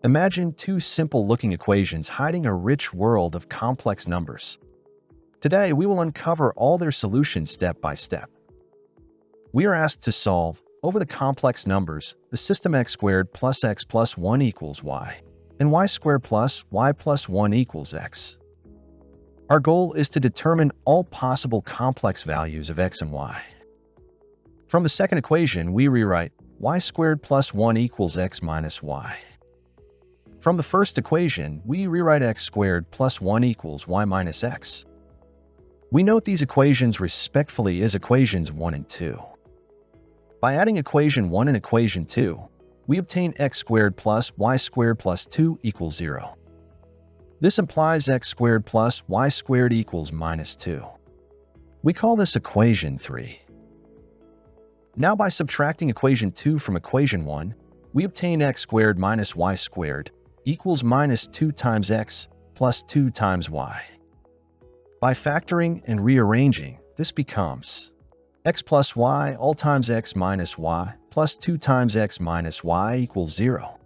Imagine two simple-looking equations hiding a rich world of complex numbers. Today, we will uncover all their solutions step by step. We are asked to solve, over the complex numbers, the system x squared plus x plus 1 equals y, and y squared plus y plus 1 equals x. Our goal is to determine all possible complex values of x and y. From the second equation, we rewrite y squared plus 1 equals x minus y. From the first equation, we rewrite x squared plus 1 equals y minus x. We note these equations respectively as equations 1 and 2. By adding equation 1 and equation 2, we obtain x squared plus y squared plus 2 equals 0. This implies x squared plus y squared equals minus 2. We call this equation 3. Now by subtracting equation 2 from equation 1, we obtain x squared minus y squared equals minus 2 times x plus 2 times y. By factoring and rearranging, this becomes x plus y all times x minus y plus 2 times x minus y equals 0.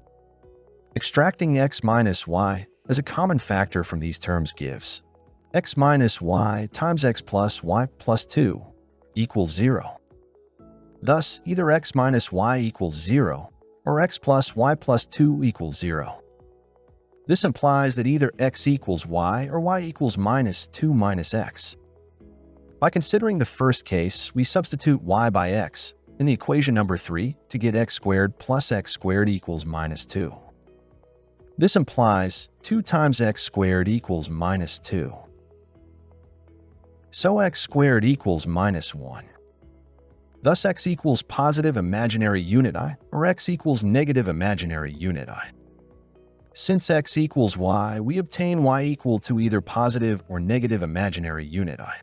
Extracting x minus y as a common factor from these terms gives x minus y times x plus y plus 2 equals 0. Thus, either x minus y equals 0 or x plus y plus 2 equals 0. This implies that either x equals y or y equals minus 2 minus x. By considering the first case, we substitute y by x in the equation number 3 to get x squared plus x squared equals minus 2. This implies 2 times x squared equals minus 2. So x squared equals minus 1. Thus x equals positive imaginary unit I, or x equals negative imaginary unit I. Since x equals y, we obtain y equal to either positive or negative imaginary unit I.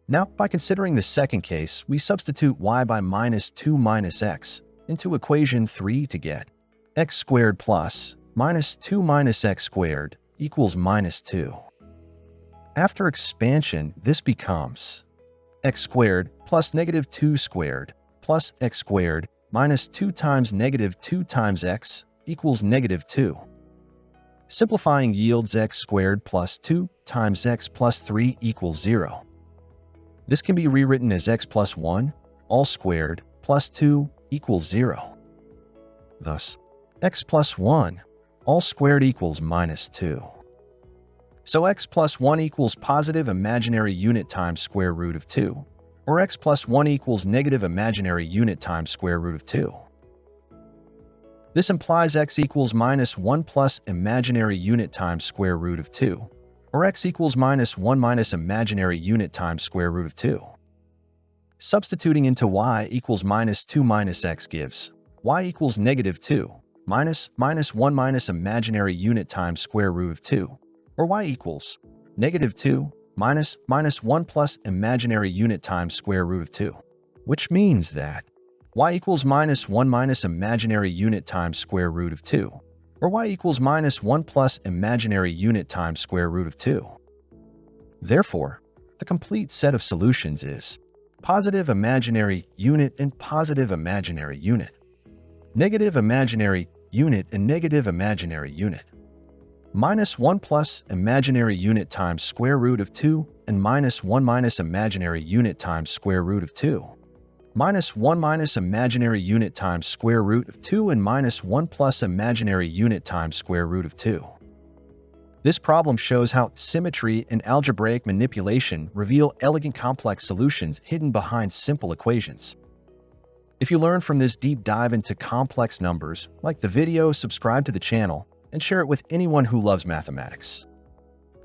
Now, by considering the second case, we substitute y by minus 2 minus x into equation 3 to get x squared plus minus 2 minus x squared equals minus 2. After expansion, this becomes x squared plus negative 2 squared plus x squared minus 2 times negative 2 times x equals negative 2. Simplifying yields x squared plus 2 times x plus 3 equals 0. This can be rewritten as x plus 1 all squared plus 2 equals 0. Thus, x plus 1 all squared equals minus 2. So x plus 1 equals positive imaginary unit times square root of 2, or x plus 1 equals negative imaginary unit times square root of 2. This implies x equals minus 1 plus imaginary unit times square root of 2, or x equals minus 1 minus imaginary unit times square root of 2. Substituting into y equals minus 2 minus x gives y equals negative 2 minus 1 minus imaginary unit times square root of 2, or y equals negative 2 minus 1 plus imaginary unit times square root of 2, which means that y equals minus 1 minus imaginary unit times square root of 2, or y equals minus 1 plus imaginary unit times square root of 2. Therefore, the complete set of solutions is positive imaginary unit and positive imaginary unit, negative imaginary unit and negative imaginary unit, minus 1 plus imaginary unit times square root of 2 and minus 1 minus imaginary unit times square root of 2, minus 1 minus imaginary unit times square root of 2 and minus 1 plus imaginary unit times square root of 2. This problem shows how symmetry and algebraic manipulation reveal elegant complex solutions hidden behind simple equations. If you learn from this deep dive into complex numbers, like the video, subscribe to the channel, and share it with anyone who loves mathematics.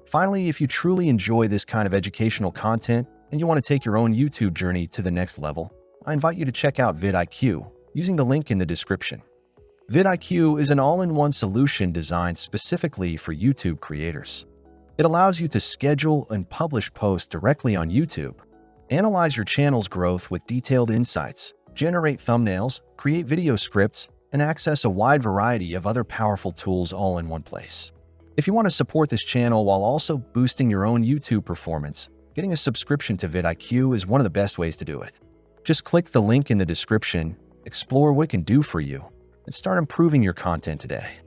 Finally, if you truly enjoy this kind of educational content and you want to take your own YouTube journey to the next level, I invite you to check out vidIQ using the link in the description. vidIQ is an all-in-one solution designed specifically for YouTube creators. It allows you to schedule and publish posts directly on YouTube, analyze your channel's growth with detailed insights, generate thumbnails, create video scripts, and access a wide variety of other powerful tools all in one place. If you want to support this channel while also boosting your own YouTube performance, getting a subscription to vidIQ is one of the best ways to do it. Just click the link in the description, explore what it can do for you, and start improving your content today.